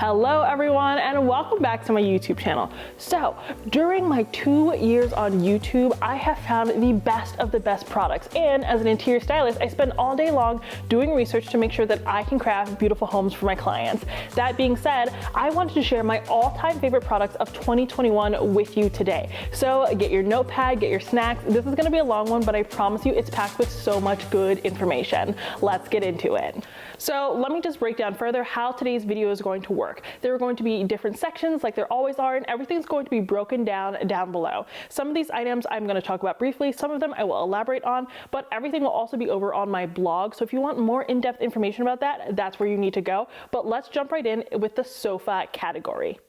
Hello everyone, and welcome back to my YouTube channel. So during my 2 years on YouTube, I have found the best of the best products, and as an interior stylist, I spend all day long doing research to make sure that I can craft beautiful homes for my clients. That being said, I wanted to share my all-time favorite products of 2021 with you today. So get your notepad, get your snacks. This is gonna be a long one, but I promise you it's packed with so much good information. Let's get into it. So let me just break down further how today's video is going to work. There are going to be different sections like there always are, and everything's going to be broken down below. Some of these items I'm going to talk about briefly, some of them I will elaborate on, but everything will also be over on my blog. So if you want more in-depth information about that, that's where you need to go. But let's jump right in with the sofa category.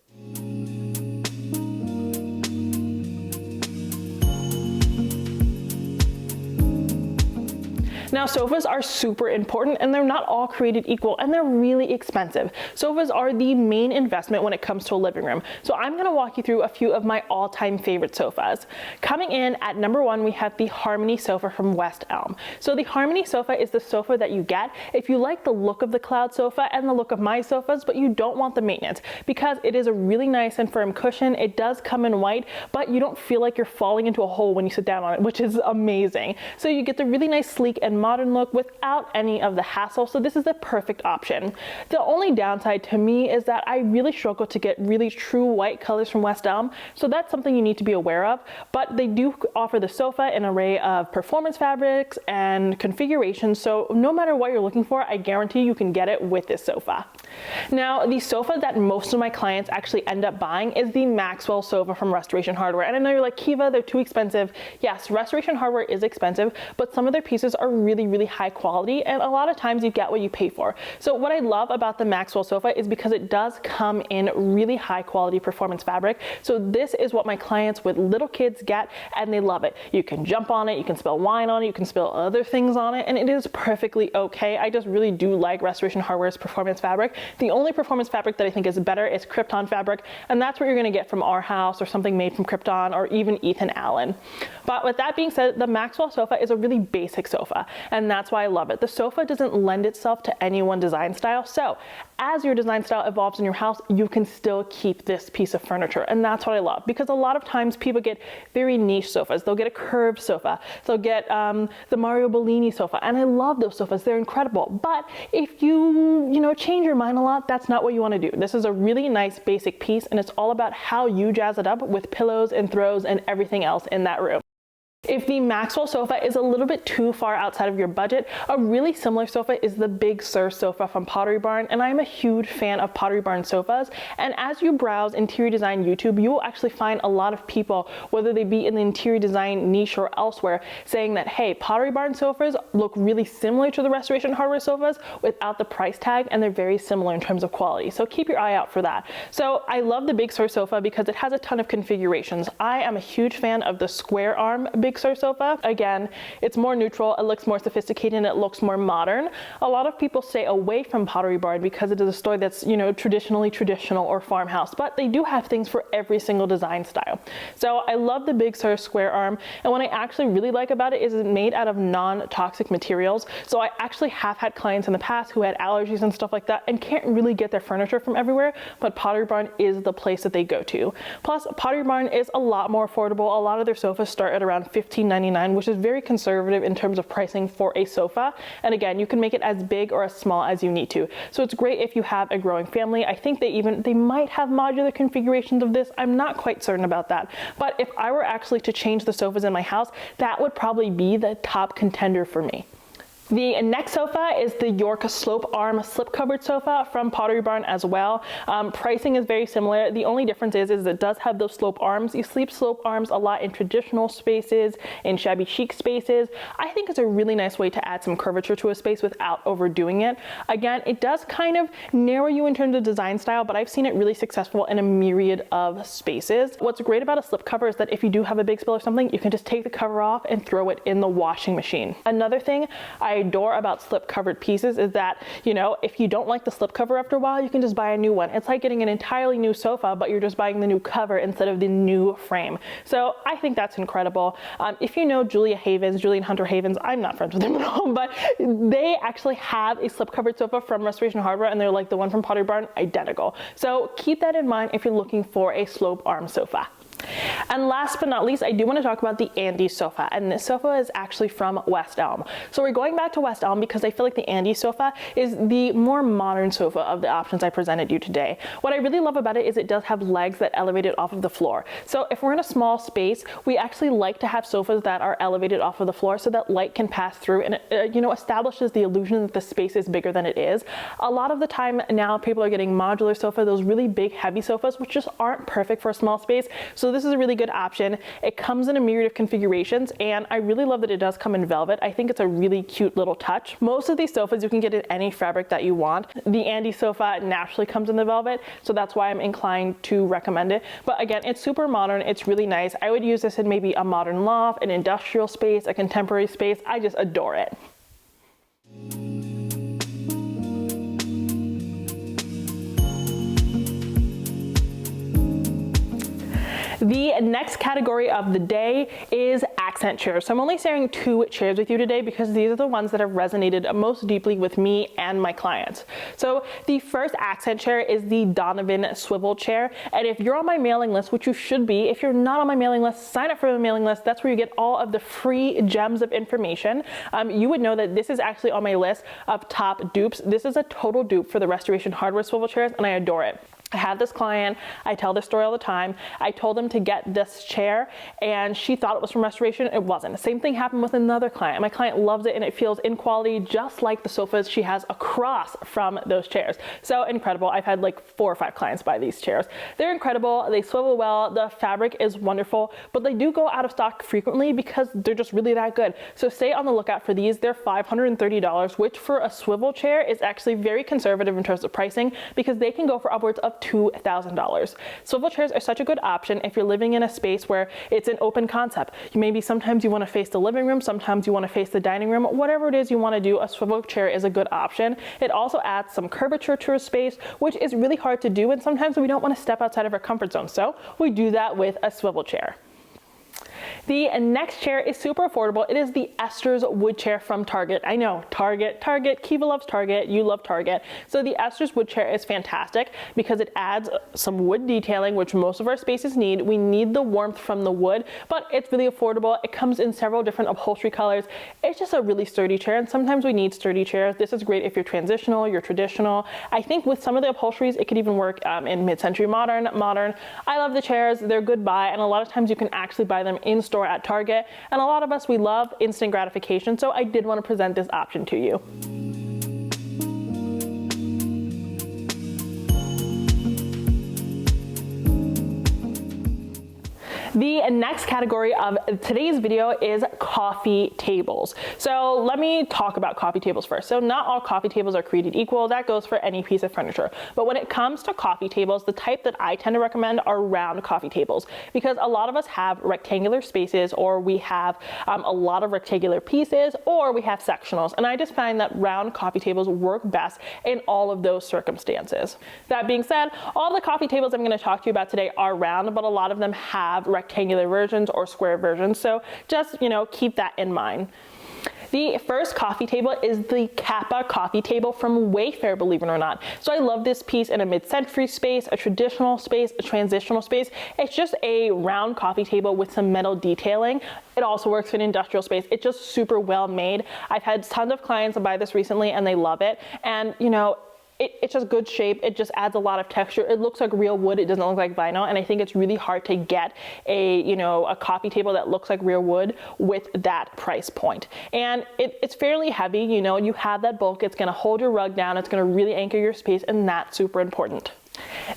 Now, sofas are super important, and they're not all created equal, and they're really expensive. Sofas are the main investment when it comes to a living room. So I'm gonna walk you through a few of my all-time favorite sofas. Coming in at number 1, we have the Harmony sofa from West Elm. So the Harmony sofa is the sofa that you get if you like the look of the Cloud sofa and the look of my sofas, but you don't want the maintenance, because it is a really nice and firm cushion. It does come in white, but you don't feel like you're falling into a hole when you sit down on it, which is amazing. So you get the really nice, sleek, and modern look without any of the hassle. So this is the perfect option. The only downside to me is that I really struggle to get really true white colors from West Elm. So that's something you need to be aware of. But they do offer the sofa an array of performance fabrics and configurations. So no matter what you're looking for, I guarantee you can get it with this sofa. Now, the sofa that most of my clients actually end up buying is the Maxwell sofa from Restoration Hardware. And I know you're like, Kiva, they're too expensive. Yes, Restoration Hardware is expensive, but some of their pieces are really high quality, and a lot of times you get what you pay for. So what I love about the Maxwell sofa is because it does come in really high quality performance fabric. So this is what my clients with little kids get, and they love it. You can jump on it, you can spill wine on it, you can spill other things on it, and it is perfectly okay. I just really do like Restoration Hardware's performance fabric. The only performance fabric that I think is better is Krypton fabric, and that's what you're gonna get from Our House or something made from Krypton, or even Ethan Allen. But with that being said, the Maxwell sofa is a really basic sofa, and that's why I love it. The sofa doesn't lend itself to any one design style. So as your design style evolves in your house, you can still keep this piece of furniture. And that's what I love, because a lot of times people get very niche sofas. They'll get a curved sofa. They'll get the Mario Bellini sofa. And I love those sofas. They're incredible. But if you change your mind a lot, that's not what you want to do. This is a really nice basic piece, and it's all about how you jazz it up with pillows and throws and everything else in that room. If the Maxwell sofa is a little bit too far outside of your budget, a really similar sofa is the Big Sur sofa from Pottery Barn, and I'm a huge fan of Pottery Barn sofas. And as you browse interior design YouTube, you will actually find a lot of people, whether they be in the interior design niche or elsewhere, saying that, hey, Pottery Barn sofas look really similar to the Restoration Hardware sofas without the price tag, and they're very similar in terms of quality. So keep your eye out for that. So I love the Big Sur sofa because it has a ton of configurations. I am a huge fan of the square arm Big Sur sofa. Again, it's more neutral, it looks more sophisticated, and it looks more modern. A lot of people stay away from Pottery Barn because it is a store that's, traditionally traditional or farmhouse, but they do have things for every single design style. So I love the Big Sur square arm, and what I actually really like about it is it's made out of non-toxic materials. So I actually have had clients in the past who had allergies and stuff like that and can't really get their furniture from everywhere, but Pottery Barn is the place that they go to. Plus, Pottery Barn is a lot more affordable. A lot of their sofas start at around $15.99, which is very conservative in terms of pricing for a sofa. And again, you can make it as big or as small as you need to. So it's great if you have a growing family. I think they might have modular configurations of this. I'm not quite certain about that. But if I were actually to change the sofas in my house, that would probably be the top contender for me. The next sofa is the York slope arm slip covered sofa from Pottery Barn as well. Pricing is very similar. The only difference is it does have those slope arms. You sleep slope arms a lot in traditional spaces, in shabby chic spaces. I think it's a really nice way to add some curvature to a space without overdoing it. Again, it does kind of narrow you in terms of design style, but I've seen it really successful in a myriad of spaces. What's great about a slip cover is that if you do have a big spill or something, you can just take the cover off and throw it in the washing machine. Another thing I I adore about slip covered pieces is that, you know, if you don't like the slip cover after a while, you can just buy a new one. It's like getting an entirely new sofa, but you're just buying the new cover instead of the new frame. So I think that's incredible. If you know Julian Hunter Havens, I'm not friends with him at all, but they actually have a slip covered sofa from Restoration Hardware, and they're like the one from Pottery Barn, identical. So keep that in mind if you're looking for a slope arm sofa. And last but not least, I do want to talk about the Andes sofa, and this sofa is actually from West Elm. So we're going back to West Elm because I feel like the Andes sofa is the more modern sofa of the options I presented you today. What I really love about it is it does have legs that elevate it off of the floor. So if we're in a small space, we actually like to have sofas that are elevated off of the floor so that light can pass through, and it, you know, establishes the illusion that the space is bigger than it is. A lot of the time now people are getting modular sofa, those really big heavy sofas, which just aren't perfect for a small space. So this is a really good option. It comes in a myriad of configurations, and I really love that it does come in velvet. I think it's a really cute little touch. Most of these sofas you can get in any fabric that you want. The Andes sofa naturally comes in the velvet, so that's why I'm inclined to recommend it. But again, it's super modern. It's really nice. I would use this in maybe a modern loft, an industrial space, a contemporary space. I just adore it. The next category of the day is accent chairs. So I'm only sharing 2 chairs with you today because these are the ones that have resonated most deeply with me and my clients. So the first accent chair is the Donovan swivel chair. And if you're on my mailing list, which you should be, if you're not on my mailing list, sign up for the mailing list. That's where you get all of the free gems of information. You would know that this is actually on my list of top dupes. This is a total dupe for the Restoration Hardware swivel chairs, and I adore it. I had this client, I tell this story all the time. I told them to get this chair and she thought it was from Restoration. It wasn't. The same thing happened with another client. My client loves it and it feels in quality just like the sofas she has across from those chairs. So incredible. I've had like 4 or 5 clients buy these chairs. They're incredible. They swivel well. The fabric is wonderful, but they do go out of stock frequently because they're just really that good. So stay on the lookout for these. They're $530, which for a swivel chair is actually very conservative in terms of pricing because they can go for upwards of $2,000. Swivel chairs are such a good option if you're living in a space where it's an open concept. Maybe sometimes you want to face the living room, sometimes you want to face the dining room, whatever it is you want to do, a swivel chair is a good option. It also adds some curvature to a space, which is really hard to do, and sometimes we don't want to step outside of our comfort zone. So we do that with a swivel chair. The next chair is super affordable. It is the Esther's wood chair from Target. I know, Target, Kiva loves Target, you love Target. So the Esther's wood chair is fantastic because it adds some wood detailing, which most of our spaces need. We need the warmth from the wood, but it's really affordable. It comes in several different upholstery colors. It's just a really sturdy chair, and sometimes we need sturdy chairs. This is great if you're transitional, you're traditional. I think with some of the upholsteries, it could even work in mid-century modern. I love the chairs, they're a good buy, and a lot of times you can actually buy them in store at Target, and a lot of us, we love instant gratification, so I did want to present this option to you. The next category of today's video is coffee tables. So let me talk about coffee tables first. So not all coffee tables are created equal. That goes for any piece of furniture. But when it comes to coffee tables, the type that I tend to recommend are round coffee tables because a lot of us have rectangular spaces, or we have a lot of rectangular pieces, or we have sectionals. And I just find that round coffee tables work best in all of those circumstances. That being said, all the coffee tables I'm going to talk to you about today are round, but a lot of them have rectangular versions or square versions. So just, keep that in mind. The first coffee table is the Kappa coffee table from Wayfair, believe it or not. So I love this piece in a mid-century space, a traditional space, a transitional space. It's just a round coffee table with some metal detailing. It also works for an industrial space. It's just super well made. I've had tons of clients buy this recently and they love it. And it's just good shape. It just adds a lot of texture. It looks like real wood. It doesn't look like vinyl. And I think it's really hard to get a coffee table that looks like real wood with that price point. And it's fairly heavy. You have that bulk. It's going to hold your rug down. It's going to really anchor your space, and that's super important.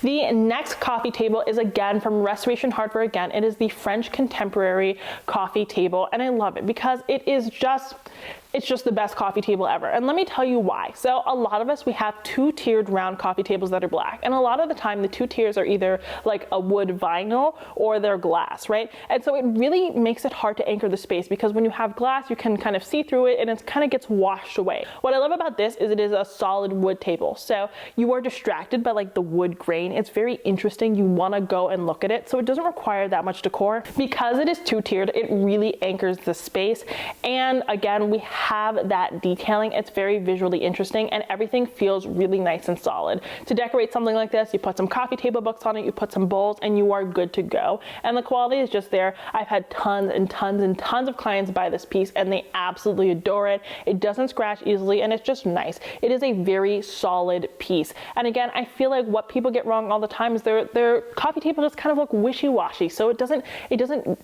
The next coffee table is again from Restoration Hardware. Again, it is the French contemporary coffee table, and I love it because it's it's just the best coffee table ever. And let me tell you why. So a lot of us, we have two-tiered round coffee tables that are black. And a lot of the time, the two tiers are either like a wood vinyl or they're glass, right? And so it really makes it hard to anchor the space, because when you have glass, you can kind of see through it and it kind of gets washed away. What I love about this is it is a solid wood table. So you are distracted by like the wood grain. It's very interesting. You want to go and look at it. So it doesn't require that much decor. Because it is two-tiered, it really anchors the space. And again, we have that detailing. It's very visually interesting and everything feels really nice and solid. To decorate something like this, you put some coffee table books on it, you put some bowls, and you are good to go. And the quality is just there. I've had tons and tons and tons of clients buy this piece and they absolutely adore it. It doesn't scratch easily and it's just nice. It is a very solid piece. And again, I feel like what people get wrong all the time is their coffee table just kind of look wishy-washy. So it doesn't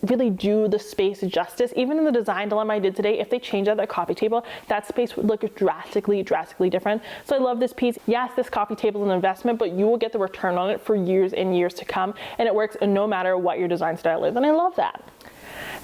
really do the space justice. Even in the design dilemma I did today, if they change out that coffee table, that space would look drastically different. So I love this piece. Yes, this coffee table is an investment, but you will get the return on it for years and years to come. And it works no matter what your design style is. And I love that.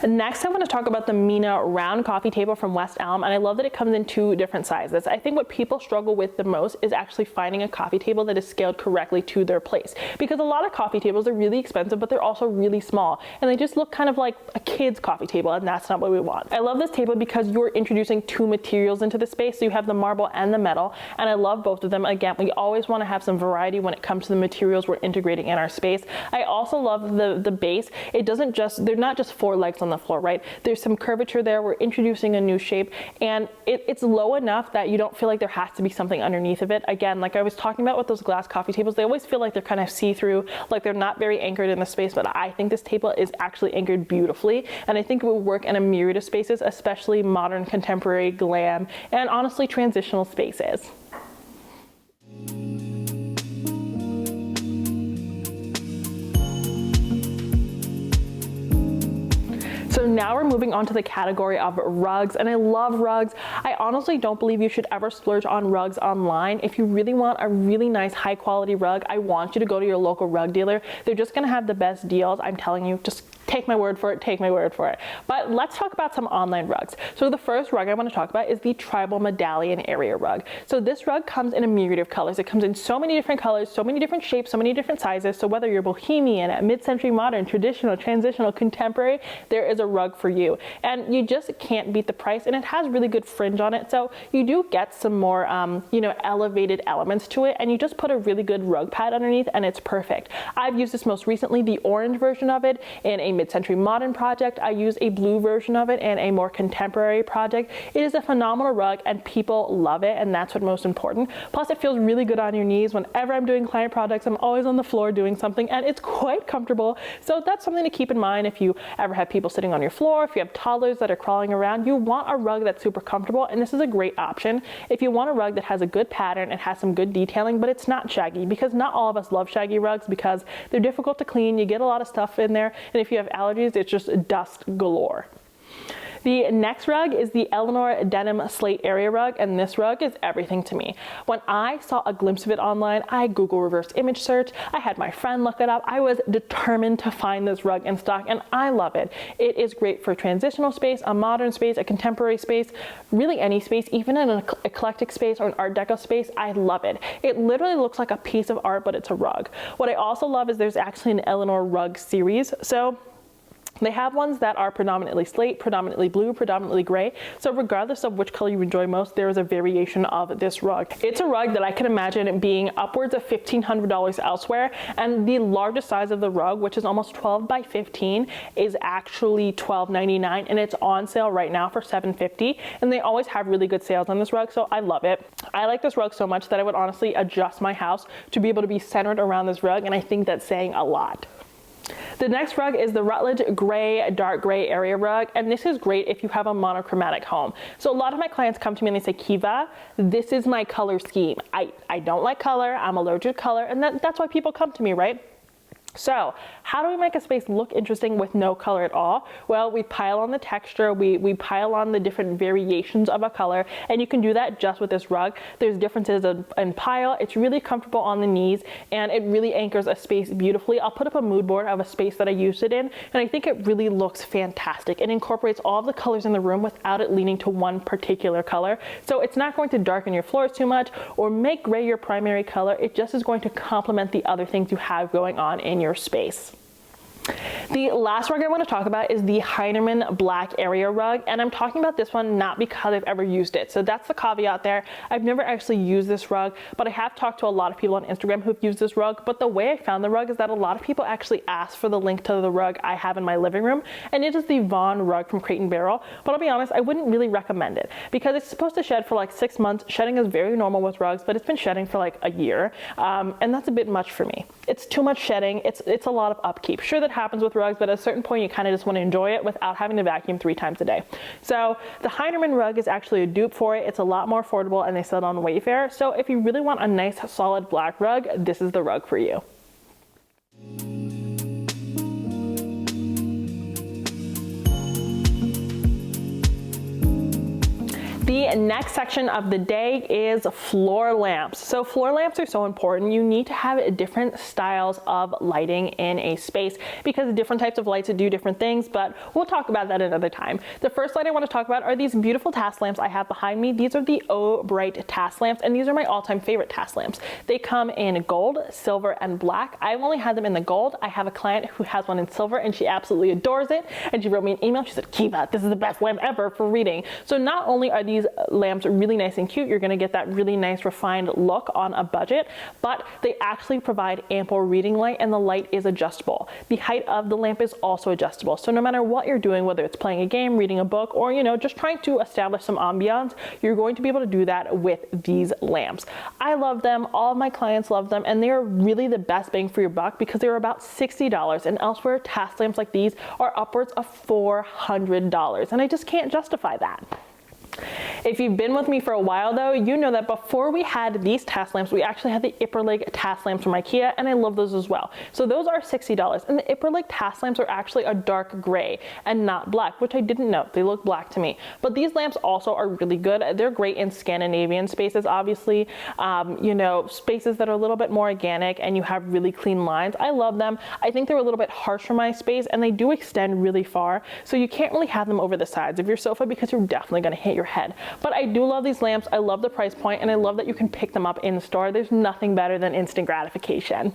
Next, I want to talk about the Mina round coffee table from West Elm, and I love that it comes in two different sizes. I think what people struggle with the most is actually finding a coffee table that is scaled correctly to their place, because a lot of coffee tables are really expensive, but they're also really small, and they just look kind of like a kid's coffee table, and that's not what we want. I love this table because you're introducing two materials into the space, so you have the marble and the metal, and I love both of them. Again, we always want to have some variety when it comes to the materials we're integrating in our space. I also love the base. They're not just four legs on the floor, right? There's some curvature there. We're introducing a new shape, and it's low enough that you don't feel like there has to be something underneath of it. Again, like I was talking about with those glass coffee tables, they always feel like they're kind of see-through, like they're not very anchored in the space, but I think this table is actually anchored beautifully, and I think it will work in a myriad of spaces, especially modern, contemporary, glam, and honestly transitional spaces. So now we're moving on to the category of rugs, and I love rugs. I honestly don't believe you should ever splurge on rugs online. If you really want a really nice high quality rug, I want you to go to your local rug dealer. They're just gonna have the best deals. I'm telling you, just take my word for it, take my word for it. But let's talk about some online rugs. So the first rug I want to talk about is the tribal medallion area rug. So this rug comes in a myriad of colors. It comes in so many different colors, so many different shapes, so many different sizes. So whether you're bohemian, mid-century modern, traditional, transitional, contemporary, there is a rug for you. And you just can't beat the price, and it has really good fringe on it. So you do get some more, elevated elements to it, and you just put a really good rug pad underneath and it's perfect. I've used this most recently, the orange version of it, in a mid-century modern project. I use a blue version of it in a more contemporary project. It is a phenomenal rug and people love it, and that's what's most important. Plus it feels really good on your knees. Whenever I'm doing client projects, I'm always on the floor doing something, and it's quite comfortable. So that's something to keep in mind if you ever have people sitting on your floor, if you have toddlers that are crawling around. You want a rug that's super comfortable, and this is a great option. If you want a rug that has a good pattern, it has some good detailing, but it's not shaggy, because not all of us love shaggy rugs because they're difficult to clean. You get a lot of stuff in there, and if you have allergies, it's just dust galore. The next rug is the Eleanor denim slate area rug, and this rug is everything to me. When I saw a glimpse of it online, I Google reverse image search, I had my friend look it up. I was determined to find this rug in stock, and I love it. It is great for a transitional space, a modern space, a contemporary space, really any space, even in an eclectic space or an art deco space. I love it. It literally looks like a piece of art, but it's a rug. What I also love is there's actually an Eleanor rug series. So they have ones that are predominantly slate, predominantly blue, predominantly gray. So regardless of which color you enjoy most, there is a variation of this rug. It's a rug that I can imagine being upwards of $1,500 elsewhere. And the largest size of the rug, which is almost 12 by 15, is actually $12.99, and it's on sale right now for $7.50. And they always have really good sales on this rug, so I love it. I like this rug so much that I would honestly adjust my house to be able to be centered around this rug, and I think that's saying a lot. The next rug is the Rutledge gray, dark gray area rug, and this is great if you have a monochromatic home. So a lot of my clients come to me and they say, Kiva, this is my color scheme. I don't like color, I'm allergic to color, and that's why people come to me, right? So how do we make a space look interesting with no color at all? Well, we pile on the texture, we pile on the different variations of a color, and you can do that just with this rug. There's differences in pile. It's really comfortable on the knees, and it really anchors a space beautifully. I'll put up a mood board of a space that I used it in, and I think it really looks fantastic. It incorporates all of the colors in the room without it leaning to one particular color. So it's not going to darken your floors too much or make gray your primary color. It just is going to complement the other things you have going on in your space. The last rug I want to talk about is the Heinerman black area rug, and I'm talking about this one not because I've ever used it. So that's the caveat there. I've never actually used this rug, but I have talked to a lot of people on Instagram who've used this rug. But the way I found the rug is that a lot of people actually ask for the link to the rug I have in my living room, and it is the Vaughn rug from Crate & Barrel. But I'll be honest, I wouldn't really recommend it because it's supposed to shed for like 6 months. Shedding is very normal with rugs, but it's been shedding for like a year, and that's a bit much for me. It's too much shedding. It's a lot of upkeep. Sure, that happens with rugs, but at a certain point you kind of just want to enjoy it without having to vacuum 3 times a day. So the Heinerman rug is actually a dupe for it. It's a lot more affordable, and they sell it on Wayfair. So if you really want a nice solid black rug, this is the rug for you. The next section of the day is floor lamps. So floor lamps are so important. You need to have different styles of lighting in a space because different types of lights do different things, but we'll talk about that another time. The first light I want to talk about are these beautiful task lamps I have behind me. These are the O Bright task lamps, and these are my all-time favorite task lamps. They come in gold, silver, and black. I've only had them in the gold. I have a client who has one in silver, and she absolutely adores it, and she wrote me an email. She said, Kiva, this is the best lamp ever for reading. So not only are these lamps are really nice and cute, you're going to get that really nice refined look on a budget, but they actually provide ample reading light, and the light is adjustable. The height of the lamp is also adjustable. So no matter what you're doing, whether it's playing a game, reading a book, or just trying to establish some ambiance, you're going to be able to do that with these lamps. I love them. All of my clients love them, and they're really the best bang for your buck because they're about $60, and elsewhere task lamps like these are upwards of $400, and I just can't justify that. If you've been with me for a while though, you know that before we had these task lamps, we actually had the Ipperlig task lamps from IKEA, and I love those as well. So those are $60, and the Ipperlig task lamps are actually a dark gray and not black, which I didn't know. They look black to me. But these lamps also are really good. They're great in Scandinavian spaces, obviously, spaces that are a little bit more organic and you have really clean lines. I love them. I think they're a little bit harsh for my space, and they do extend really far. So you can't really have them over the sides of your sofa because you're definitely going to hit your head. But I do love these lamps. I love the price point, and I love that you can pick them up in store. There's nothing better than instant gratification.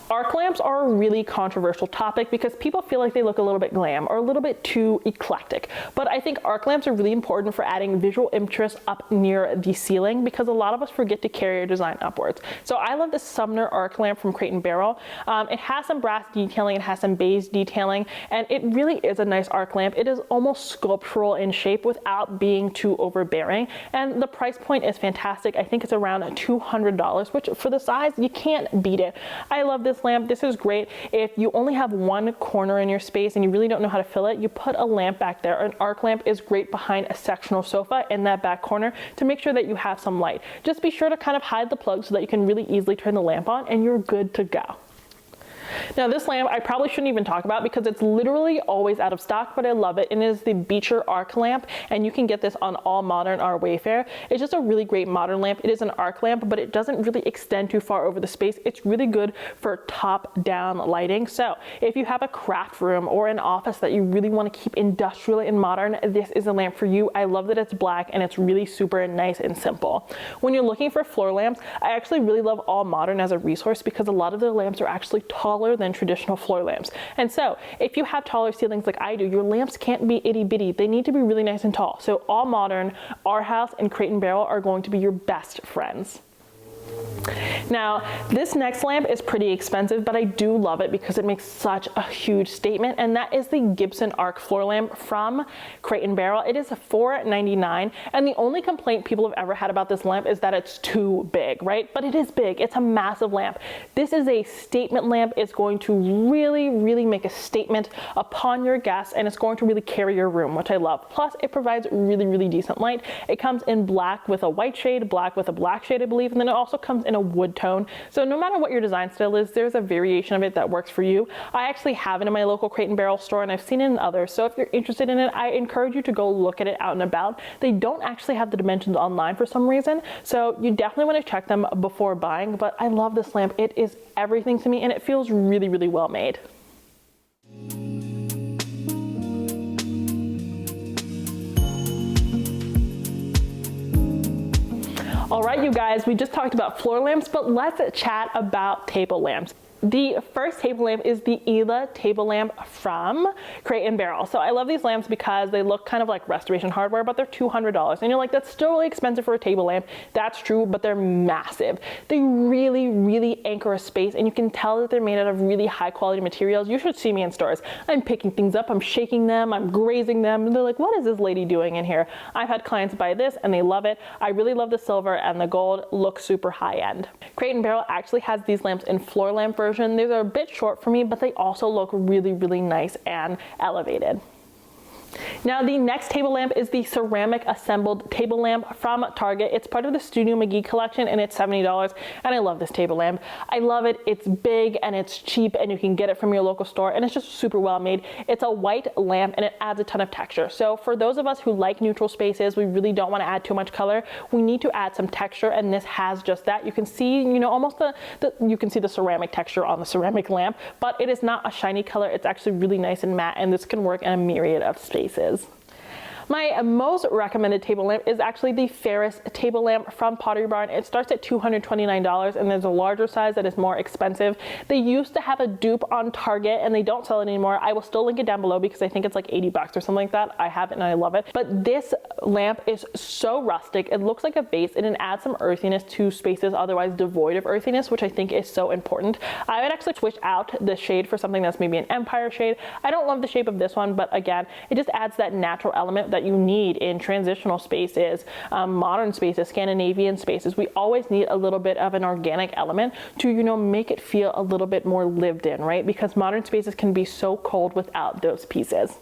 Arc lamps are a really controversial topic because people feel like they look a little bit glam or a little bit too eclectic. But I think arc lamps are really important for adding visual interest up near the ceiling because a lot of us forget to carry our design upwards. So I love this Sumner arc lamp from Crate & Barrel. It has some brass detailing, it has some beige detailing, and it really is a nice arc lamp. It is almost sculptural in shape without being too overbearing, and the price point is fantastic. I think it's around $200, which for the size, you can't beat it. I love this lamp. This is great. If you only have one corner in your space and you really don't know how to fill it, you put a lamp back there. An arc lamp is great behind a sectional sofa in that back corner to make sure that you have some light. Just be sure to kind of hide the plug so that you can really easily turn the lamp on and you're good to go. Now this lamp I probably shouldn't even talk about because it's literally always out of stock, but I love it. And it is the Beecher arc lamp, and you can get this on All Modern or Wayfair. It's just a really great modern lamp. It is an arc lamp, but it doesn't really extend too far over the space. It's really good for top-down lighting. So if you have a craft room or an office that you really want to keep industrial and modern, this is a lamp for you. I love that it's black and it's really super nice and simple. When you're looking for floor lamps, I actually really love All Modern as a resource because a lot of their lamps are actually taller than traditional floor lamps. And so if you have taller ceilings like I do, your lamps can't be itty bitty. They need to be really nice and tall. So All Modern, Our House, and Crate & Barrel are going to be your best friends. Now, this next lamp is pretty expensive, but I do love it because it makes such a huge statement, and that is the Gibson Arc floor lamp from Crate & Barrel. It is $4.99, and the only complaint people have ever had about this lamp is that it's too big, right? But it is big. It's a massive lamp. This is a statement lamp. It's going to really, really make a statement upon your guests, and it's going to really carry your room, which I love. Plus, it provides really, really decent light. It comes in black with a white shade, black with a black shade, I believe, and then it also comes in a wood wood tone. So no matter what your design style is, there's a variation of it that works for you. I actually have it in my local Crate and Barrel store, and I've seen it in others. So if you're interested in it, I encourage you to go look at it out and about. They don't actually have the dimensions online for some reason, so you definitely want to check them before buying. But I love this lamp. It is everything to me, and it feels really, really well made. All right, you guys, we just talked about floor lamps, but let's chat about table lamps. The first table lamp is the Ela table lamp from Crate and Barrel. So I love these lamps because they look kind of like restoration hardware, but they're $200. And you're like, that's still really expensive for a table lamp. That's true, but they're massive. They really, really anchor a space, and you can tell that they're made out of really high quality materials. You should see me in stores. I'm picking things up, I'm shaking them, I'm grazing them, and they're like, what is this lady doing in here? I've had clients buy this and they love it. I really love the silver, and the gold look super high end. Crate and Barrel actually has these lamps in floor lamp version. These are a bit short for me, but they also look really, really nice and elevated. Now the next table lamp is the ceramic assembled table lamp from Target. It's part of the Studio McGee collection, and it's $70, and I love this table lamp. I love it. It's big and it's cheap, and you can get it from your local store, and it's just super well made. It's a white lamp, and it adds a ton of texture. So for those of us who like neutral spaces, we really don't want to add too much color. We need to add some texture, and this has just that. You can see, you know, almost you can see the ceramic texture on the ceramic lamp, but it is not a shiny color. It's actually really nice and matte, and this can work in a myriad of spaces. My most recommended table lamp is actually the Ferris table lamp from Pottery Barn. It starts at $229, and there's a larger size that is more expensive. They used to have a dupe on Target, and they don't sell it anymore. I will still link it down below because I think it's like 80 bucks or something like that. I have it and I love it. But this lamp is so rustic. It looks like a vase, and it adds some earthiness to spaces otherwise devoid of earthiness, which I think is so important. I would actually switch out the shade for something that's maybe an Empire shade. I don't love the shape of this one, but again, it just adds that natural element that you need in transitional spaces, modern spaces, Scandinavian spaces. We always need a little bit of an organic element to, you know, make it feel a little bit more lived in, right? Because modern spaces can be so cold without those pieces.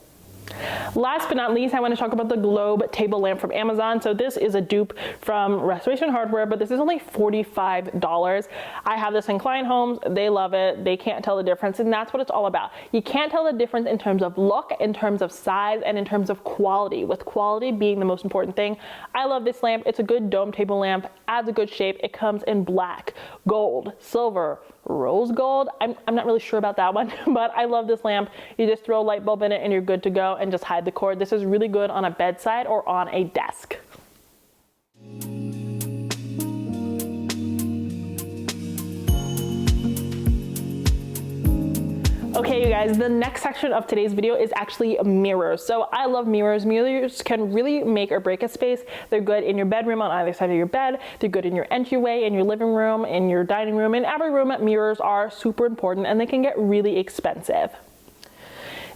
Last but not least, I want to talk about the Globe table lamp from Amazon. So this is a dupe from Restoration Hardware, but this is only $45. I have this in client homes. They love it. They can't tell the difference, and that's what it's all about. You can't tell the difference in terms of look, in terms of size, and in terms of quality, with quality being the most important thing. I love this lamp. It's a good dome table lamp, adds a good shape. It comes in black, gold, silver, rose gold. I'm not really sure about that one, but I love this lamp. You just throw a light bulb in it and you're good to go, and just hide the cord. This is really good on a bedside or on a desk. Okay, you guys, the next section of today's video is actually mirrors. So I love mirrors. Mirrors can really make or break a space. They're good in your bedroom on either side of your bed. They're good in your entryway, in your living room, in your dining room. In every room, mirrors are super important, and they can get really expensive.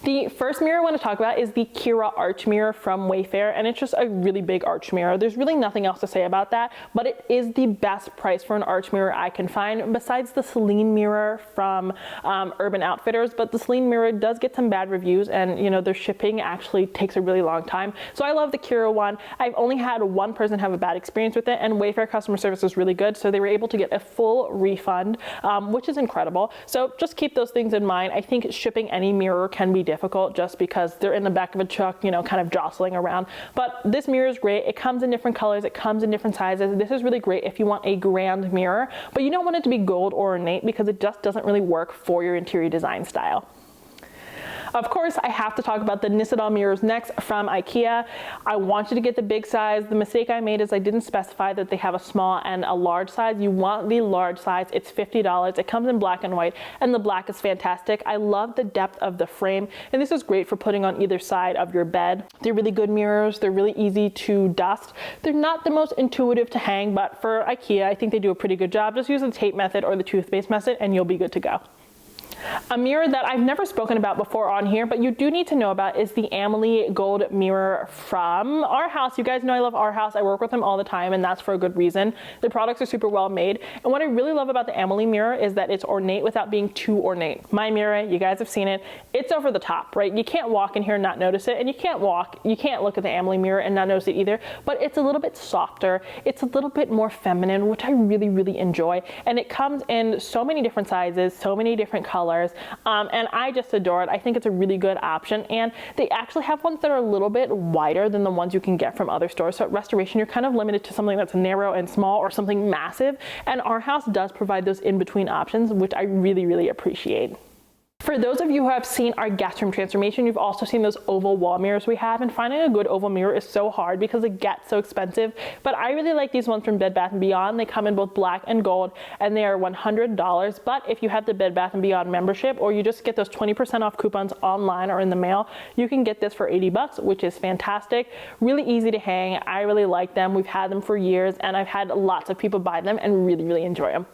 The first mirror I want to talk about is the Kira arch mirror from Wayfair, and it's just a really big arch mirror. There's really nothing else to say about that, but it is the best price for an arch mirror I can find, besides the Celine mirror from Urban Outfitters. But the Celine mirror does get some bad reviews, and you know, their shipping actually takes a really long time. So I love the Kira one. I've only had one person have a bad experience with it, and Wayfair customer service is really good, so they were able to get a full refund, which is incredible. So just keep those things in mind. I think shipping any mirror can be difficult just because they're in the back of a truck, you know, kind of jostling around. But this mirror is great. It comes in different colors. It comes in different sizes. This is really great if you want a grand mirror, but you don't want it to be gold or ornate because it just doesn't really work for your interior design style. Of course, I have to talk about the Nissedal mirrors next from IKEA. I want you to get the big size. The mistake I made is I didn't specify that they have a small and a large size. You want the large size. It's $50. It comes in black and white, and the black is fantastic. I love the depth of the frame, and this is great for putting on either side of your bed. They're really good mirrors. They're really easy to dust. They're not the most intuitive to hang, but for IKEA, I think they do a pretty good job. Just use the tape method or the toothpaste method, and you'll be good to go. A mirror that I've never spoken about before on here, but you do need to know about, is the Amelie Gold mirror from Our House. You guys know I love Our House. I work with them all the time, and that's for a good reason. The products are super well made. And what I really love about the Amelie mirror is that it's ornate without being too ornate. My mirror, you guys have seen it. It's over the top, right? You can't walk in here and not notice it, and you can't look at the Amelie mirror and not notice it either, but it's a little bit softer. It's a little bit more feminine, which I really, really enjoy. And it comes in so many different sizes, so many different colors. And I just adore it. I think it's a really good option, and they actually have ones that are a little bit wider than the ones you can get from other stores. So at Restoration, you're kind of limited to something that's narrow and small or something massive, and Our House does provide those in-between options, which I really, really appreciate. For those of you who have seen our guest room transformation, you've also seen those oval wall mirrors we have, and finding a good oval mirror is so hard because it gets so expensive. But I really like these ones from Bed Bath & Beyond. They come in both black and gold, and they are $100. But if you have the Bed Bath & Beyond membership, or you just get those 20% off coupons online or in the mail, you can get this for $80, which is fantastic. Really easy to hang. I really like them. We've had them for years, and I've had lots of people buy them and really, really enjoy them.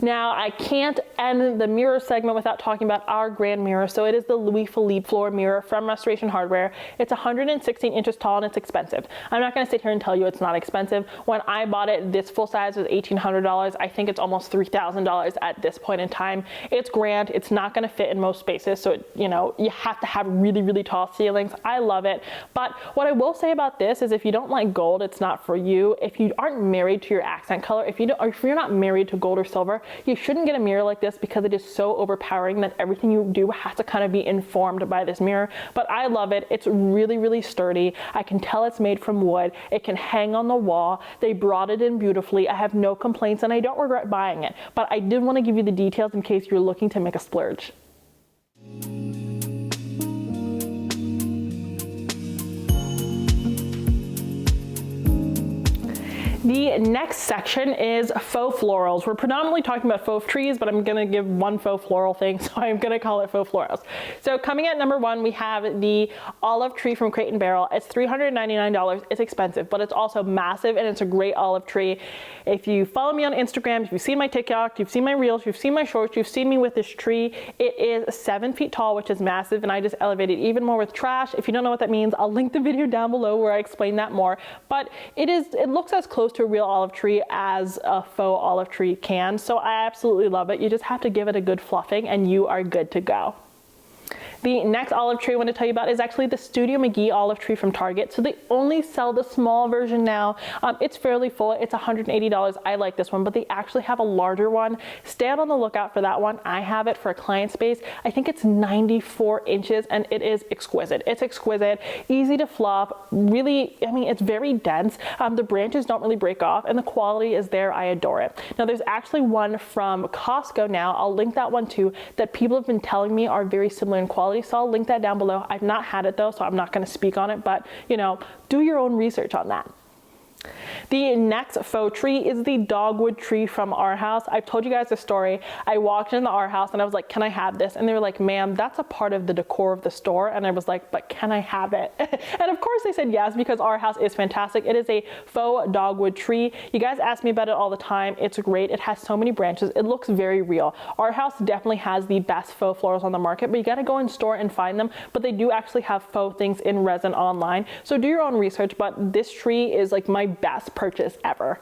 Now, I can't end the mirror segment without talking about our grand mirror. So it is the Louis Philippe floor mirror from Restoration Hardware. It's 116 inches tall, and it's expensive. I'm not going to sit here and tell you it's not expensive. When I bought it, this full size was $1,800. I think it's almost $3,000 at this point in time. It's grand. It's not going to fit in most spaces. So, you have to have really, really tall ceilings. I love it. But what I will say about this is, if you don't like gold, it's not for you. If you aren't married to your accent color, if you're not married to gold or silver, you shouldn't get a mirror like this, because it is so overpowering that everything you do has to kind of be informed by this mirror. But I love it. It's really, really sturdy. I can tell it's made from wood. It can hang on the wall. They brought it in beautifully. I have no complaints, and I don't regret buying it. But I did want to give you the details in case you're looking to make a splurge. The next section is faux florals. We're predominantly talking about faux trees, but I'm gonna give one faux floral thing, so I'm gonna call it faux florals. So coming at number one, we have the olive tree from Crate & Barrel. It's $399. It's expensive, but it's also massive, and it's a great olive tree. If you follow me on Instagram, if you've seen my TikTok, you've seen my reels, you've seen my shorts, you've seen me with this tree. It is 7 feet tall, which is massive, and I just elevated even more with trash. If you don't know what that means, I'll link the video down below where I explain that more. But it looks as close to a real olive tree as a faux olive tree can, so I absolutely love it. You just have to give it a good fluffing, and you are good to go. The next olive tree I want to tell you about is actually the Studio McGee olive tree from Target. So they only sell the small version now. It's fairly full. It's $180. I like this one, but they actually have a larger one. Stay on the lookout for that one. I have it for a client space. I think it's 94 inches, and it is exquisite. It's exquisite, easy to fluff. Really, it's very dense. The branches don't really break off, and the quality is there. I adore it. Now, there's actually one from Costco now. I'll link that one too, that people have been telling me are very similar in quality. So I'll link that down below. I've not had it though, so I'm not going to speak on it, but do your own research on that. The next faux tree is the dogwood tree from Our House. I've told you guys the story. I walked into Our House and I was like, can I have this? And they were like, ma'am, that's a part of the decor of the store. And I was like, but can I have it? And of course they said yes, because Our House is fantastic. It is a faux dogwood tree. You guys ask me about it all the time. It's great. It has so many branches. It looks very real. Our House definitely has the best faux florals on the market, but you got to go in store and find them. But they do actually have faux things in resin online. So do your own research, but this tree is like my best purchase ever.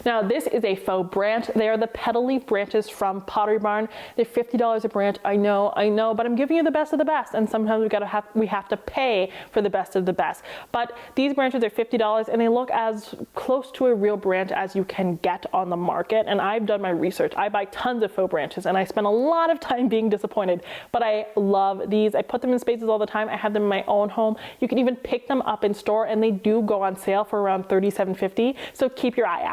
Now, this is a faux branch. They are the petal leaf branches from Pottery Barn. They're $50 a branch. I know, but I'm giving you the best of the best, and sometimes we have to pay for the best of the best. But these branches are $50, and they look as close to a real branch as you can get on the market. And I've done my research. I buy tons of faux branches, and I spend a lot of time being disappointed. But I love these. I put them in spaces all the time. I have them in my own home. You can even pick them up in store, and they do go on sale for around $37.50. So keep your eye out.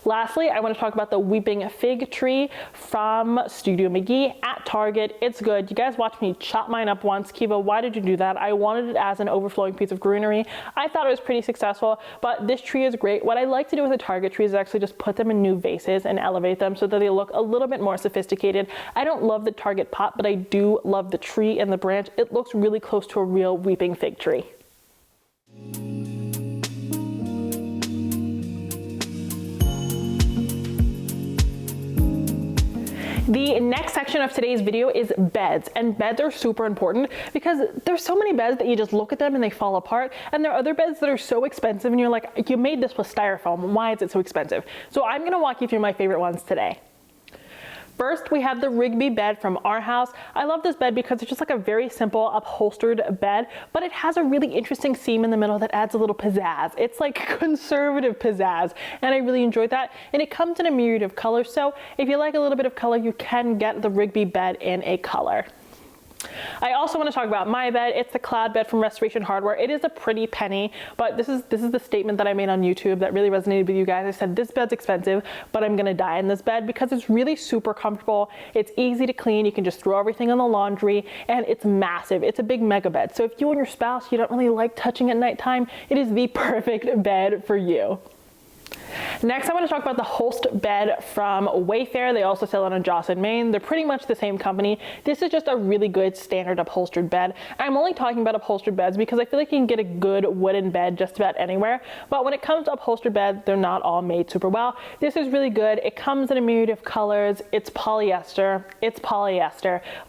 Lastly, I want to talk about the weeping fig tree from Studio McGee at Target. It's good. You guys watched me chop mine up once. Kiva, why did you do that? I wanted it as an overflowing piece of greenery. I thought it was pretty successful, but this tree is great. What I like to do with the Target trees is actually just put them in new vases and elevate them so that they look a little bit more sophisticated. I don't love the Target pot, but I do love the tree and the branch. It looks really close to a real weeping fig tree. The next section of today's video is beds, and beds are super important because there's so many beds that you just look at them and they fall apart, and there are other beds that are so expensive and you're like, you made this with styrofoam, why is it so expensive? So I'm gonna walk you through my favorite ones today. First, we have the Rigby bed from our house. I love this bed because it's just like a very simple upholstered bed, but it has a really interesting seam in the middle that adds a little pizzazz. It's like conservative pizzazz, and I really enjoyed that. And it comes in a myriad of colors, so if you like a little bit of color, you can get the Rigby bed in a color. I also want to talk about my bed. It's the Cloud bed from Restoration Hardware. It is a pretty penny, but this is the statement that I made on YouTube that really resonated with you guys. I said, this bed's expensive, but I'm gonna die in this bed because it's really super comfortable. It's easy to clean. You can just throw everything in the laundry, and it's massive. It's a big mega bed. So if you and your spouse, you don't really like touching at nighttime, it is the perfect bed for you. Next, I want to talk about the Holst bed from Wayfair. They also sell it on Joss & Main. They're pretty much the same company. This is just a really good standard upholstered bed. I'm only talking about upholstered beds because I feel like you can get a good wooden bed just about anywhere. But when it comes to upholstered beds, they're not all made super well. This is really good. It comes in a myriad of colors. It's polyester,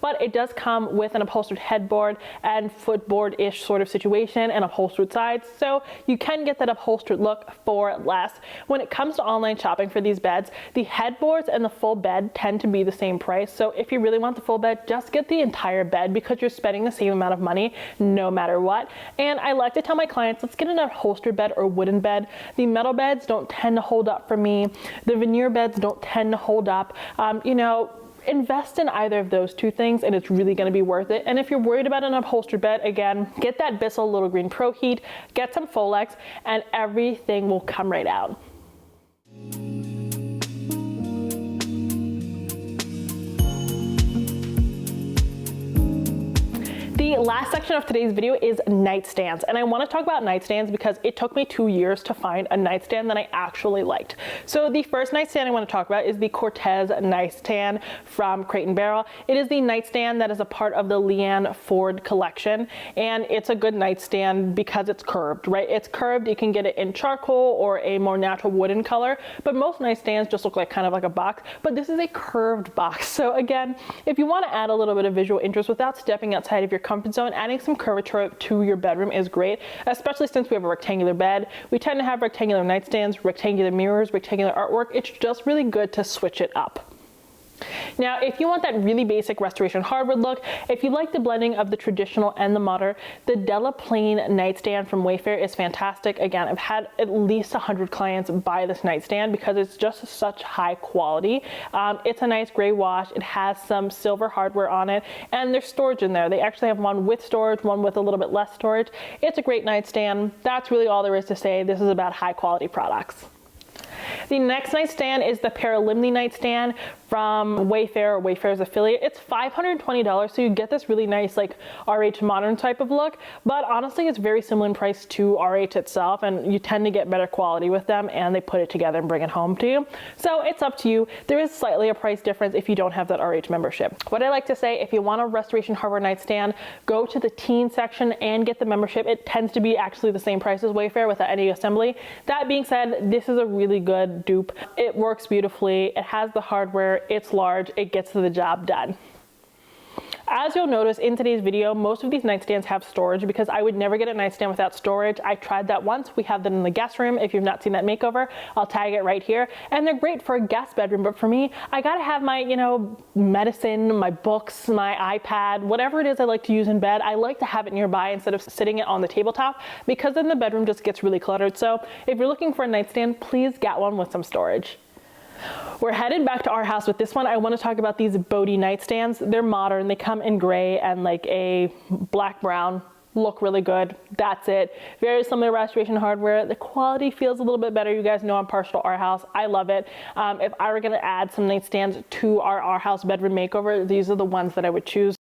but it does come with an upholstered headboard and footboard-ish sort of situation and upholstered sides. So you can get that upholstered look for less. When it comes to online shopping for these beds, the headboards and the full bed tend to be the same price. So if you really want the full bed, just get the entire bed because you're spending the same amount of money no matter what. And I like to tell my clients, let's get an upholstered bed or wooden bed. The metal beds don't tend to hold up for me. The veneer beds don't tend to hold up. Invest in either of those two things and it's really going to be worth it. And if you're worried about an upholstered bed, again, get that Bissell Little Green Pro Heat, get some FAUX, and everything will come right out. The last section of today's video is nightstands, and I want to talk about nightstands because it took me 2 years to find a nightstand that I actually liked. So the first nightstand I want to talk about is the Cortez nightstand from Crate & Barrel. It is the nightstand that is a part of the Leanne Ford collection, and it's a good nightstand because it's curved, right? It's curved. You can get it in charcoal or a more natural wooden color, but most nightstands just look like kind of like a box, but this is a curved box. So again, if you want to add a little bit of visual interest without stepping outside of your comfort zone, adding some curvature to your bedroom is great, especially since we have a rectangular bed. We tend to have rectangular nightstands, rectangular mirrors, rectangular artwork. It's just really good to switch it up. Now, if you want that really basic restoration hardwood look, if you like the blending of the traditional and the modern, the Della Plain nightstand from Wayfair is fantastic. Again, I've had at least 100 clients buy this nightstand because it's just such high quality. It's a nice gray wash. It has some silver hardware on it, and there's storage in there. They actually have one with storage, one with a little bit less storage. It's a great nightstand. That's really all there is to say. This is about high quality products. The next nightstand is the Paralimni nightstand from Wayfair or Wayfair's affiliate. It's $520, so you get this really nice like RH modern type of look, but honestly it's very similar in price to RH itself, and you tend to get better quality with them, and they put it together and bring it home to you. So it's up to you. There is slightly a price difference if you don't have that RH membership. What I like to say, if you want a Restoration Hardware nightstand, go to the teen section and get the membership. It tends to be actually the same price as Wayfair without any assembly. That being said, this is a really good dupe. It works beautifully. It has the hardware. It's large. It gets the job done. As you'll notice in today's video, most of these nightstands have storage because I would never get a nightstand without storage. I tried that once. We have them in the guest room. If you've not seen that makeover, I'll tag it right here. And they're great for a guest bedroom, but for me, I gotta have my, medicine, my books, my iPad, whatever it is I like to use in bed. I like to have it nearby instead of sitting it on the tabletop because then the bedroom just gets really cluttered. So if you're looking for a nightstand, please get one with some storage. We're headed back to our house with this one. I want to talk about these Bodhi nightstands. They're modern. They come in gray and like a black brown. Look really good. That's it. Very similar to Restoration Hardware. The quality feels a little bit better. You guys know I'm partial to our house. I love it. If I were going to add some nightstands to our house bedroom makeover, these are the ones that I would choose.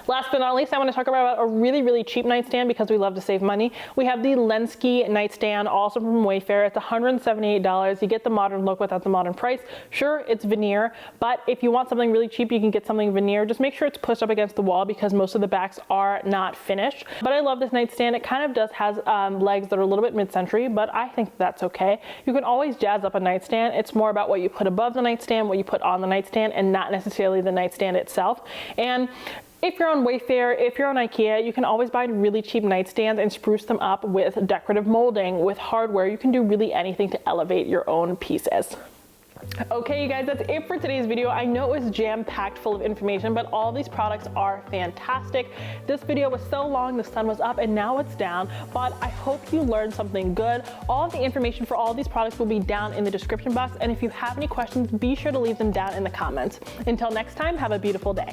Last but not least, I want to talk about a really, really cheap nightstand because we love to save money. We have the Lenski nightstand, also from Wayfair. It's $178. You get the modern look without the modern price. Sure, it's veneer, but if you want something really cheap, you can get something veneer. Just make sure it's pushed up against the wall because most of the backs are not finished. But I love this nightstand. It kind of does has legs that are a little bit mid-century, but I think that's okay. You can always jazz up a nightstand. It's more about what you put above the nightstand, what you put on the nightstand, and not necessarily the nightstand itself. And if you're on Wayfair, if you're on IKEA, you can always buy really cheap nightstands and spruce them up with decorative molding, with hardware. You can do really anything to elevate your own pieces. Okay, you guys, that's it for today's video. I know it was jam-packed full of information, but all these products are fantastic. This video was so long, the sun was up and now it's down, but I hope you learned something good. All of the information for all these products will be down in the description box, and if you have any questions, be sure to leave them down in the comments. Until next time, have a beautiful day.